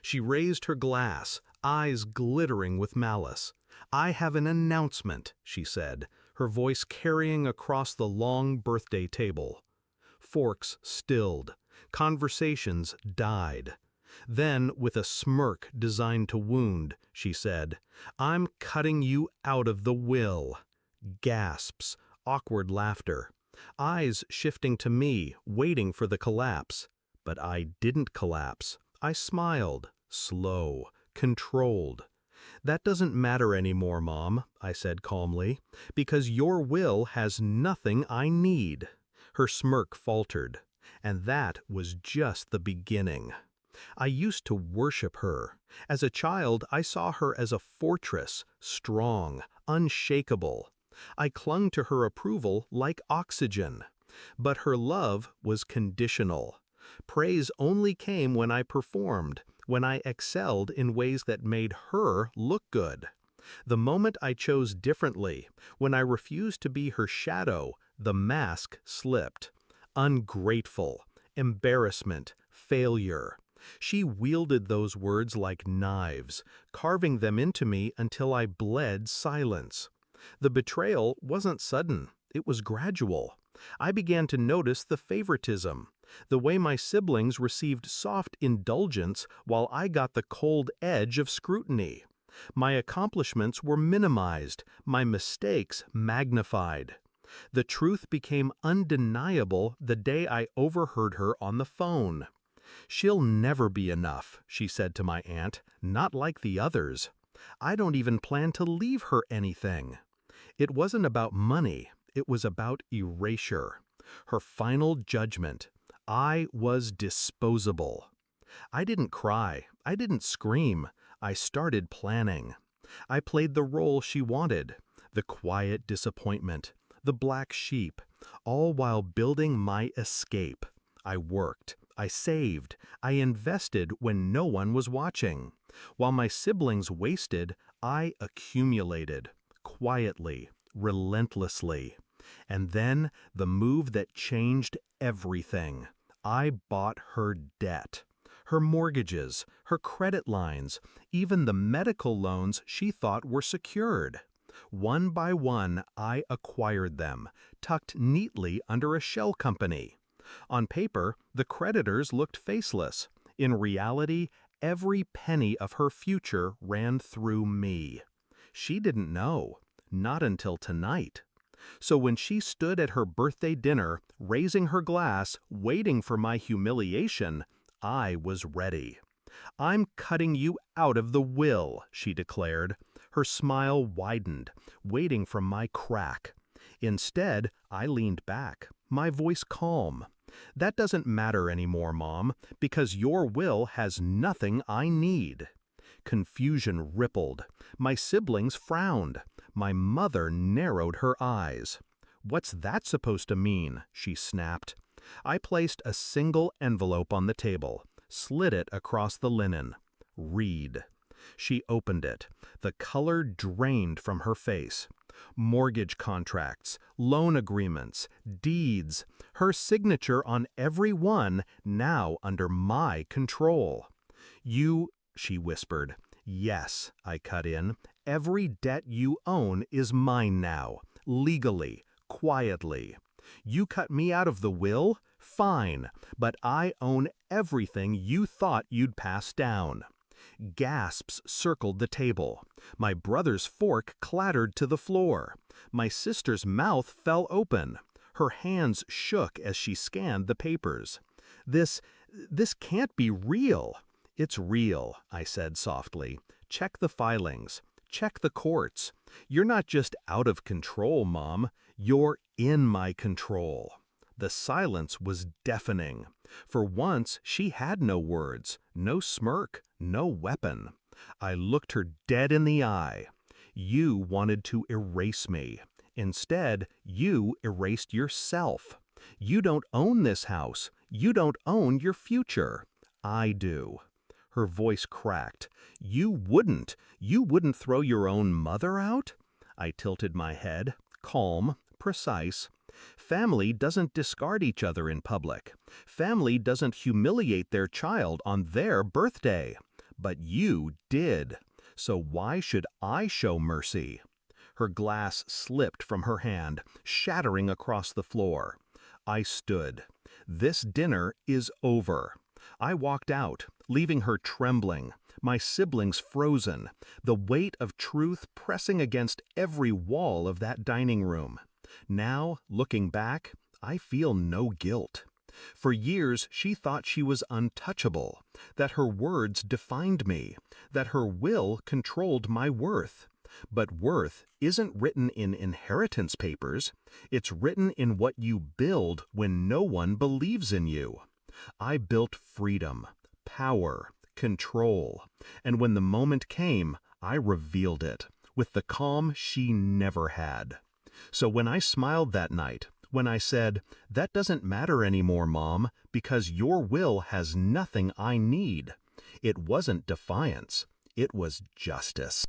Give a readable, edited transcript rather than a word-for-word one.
She raised her glass, eyes glittering with malice. "I have an announcement," she said, her voice carrying across the long birthday table. Forks stilled. Conversations died. Then, with a smirk designed to wound, she said, "I'm cutting you out of the will." Gasps, awkward laughter. Eyes shifting to me, waiting for the collapse. But I didn't collapse. I smiled, slow, controlled. "That doesn't matter anymore, Mom," I said calmly, "because your will has nothing I need." Her smirk faltered. And that was just the beginning. I used to worship her. As a child, I saw her as a fortress, strong, unshakable. I clung to her approval like oxygen. But her love was conditional. Praise only came when I performed, when I excelled in ways that made her look good. The moment I chose differently, when I refused to be her shadow, the mask slipped. Ungrateful, embarrassment, failure. She wielded those words like knives, carving them into me until I bled silence. The betrayal wasn't sudden, it was gradual. I began to notice the favoritism, the way my siblings received soft indulgence while I got the cold edge of scrutiny. My accomplishments were minimized, my mistakes magnified. The truth became undeniable the day I overheard her on the phone. "She'll never be enough," she said to my aunt, "not like the others. I don't even plan to leave her anything." It wasn't about money, it was about erasure. Her final judgment. I was disposable. I didn't cry, I didn't scream, I started planning. I played the role she wanted, the quiet disappointment, the black sheep, all while building my escape. I worked, I saved, I invested when no one was watching. While my siblings wasted, I accumulated, quietly, relentlessly. And then, the move that changed everything. I bought her debt. Her mortgages, her credit lines, even the medical loans she thought were secured. One by one, I acquired them, tucked neatly under a shell company. On paper, the creditors looked faceless. In reality, every penny of her future ran through me. She didn't know, not until tonight. So when she stood at her birthday dinner, raising her glass, waiting for my humiliation, I was ready. "I'm cutting you out of the will," she declared. Her smile widened, waiting for my crack. Instead, I leaned back, my voice calm. "That doesn't matter anymore, Mom, because your will has nothing I need." Confusion rippled. My siblings frowned. My mother narrowed her eyes. "What's that supposed to mean?" she snapped. I placed a single envelope on the table, slid it across the linen. "Read." She opened it. The color drained from her face. Mortgage contracts, loan agreements, deeds, her signature on every one, now under my control. She whispered. "Yes," I cut in, "every debt you own is mine now, legally, quietly. You cut me out of the will? Fine, but I own everything you thought you'd pass down." Gasps circled the table. My brother's fork clattered to the floor. My sister's mouth fell open. Her hands shook as she scanned the papers. This can't be real." "It's real," I said softly. "Check the filings. Check the courts. You're not just out of control, Mom. You're in my control." The silence was deafening. For once, she had no words, no smirk, no weapon. I looked her dead in the eye. "You wanted to erase me. Instead, you erased yourself. You don't own this house. You don't own your future. I do." Her voice cracked. You wouldn't throw your own mother out?" I tilted my head, calm, precise. "Family doesn't discard each other in public. Family doesn't humiliate their child on their birthday. But you did. So why should I show mercy? Her glass slipped from her hand, shattering across the floor. I stood. This dinner is over. I walked out, leaving her trembling, my siblings frozen, the weight of truth pressing against every wall of that dining room. Now, looking back, I feel no guilt. For years, she thought she was untouchable, that her words defined me, that her will controlled my worth. But worth isn't written in inheritance papers. It's written in what you build when no one believes in you. I built freedom, power, control, and when the moment came, I revealed it, with the calm she never had. So when I smiled that night, when I said, "That doesn't matter anymore, Mom, because your will has nothing I need," it wasn't defiance, it was justice.